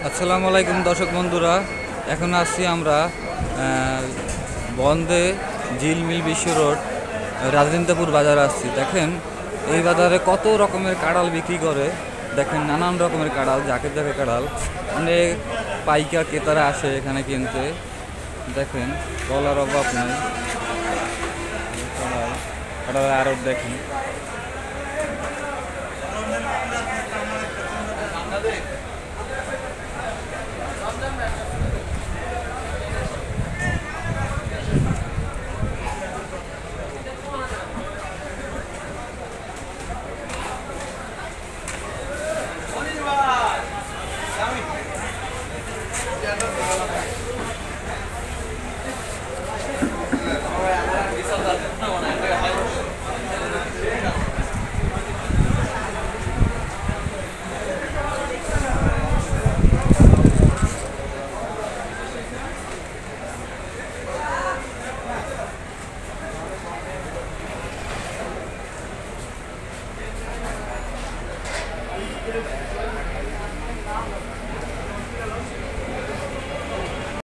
আসসালামু আলাইকুম দর্শক বন্ধুরা, এখন আসছি আমরা বন্দে ঝিলমিল বিশ্ব রোড রাজেন্দ্রপুর বাজারে আসছি। দেখেন এই বাজারে কত রকমের কাঁড়াল বিক্রি করে। দেখেন নানান রকমের কাঁড়াল, যাকে যাকে কাঁড়াল, অনেক পাইকার ক্রেতারা আসে এখানে কিনতে। দেখেন বলার অভাব নেই, কাঁড়াল আরও দেখেন।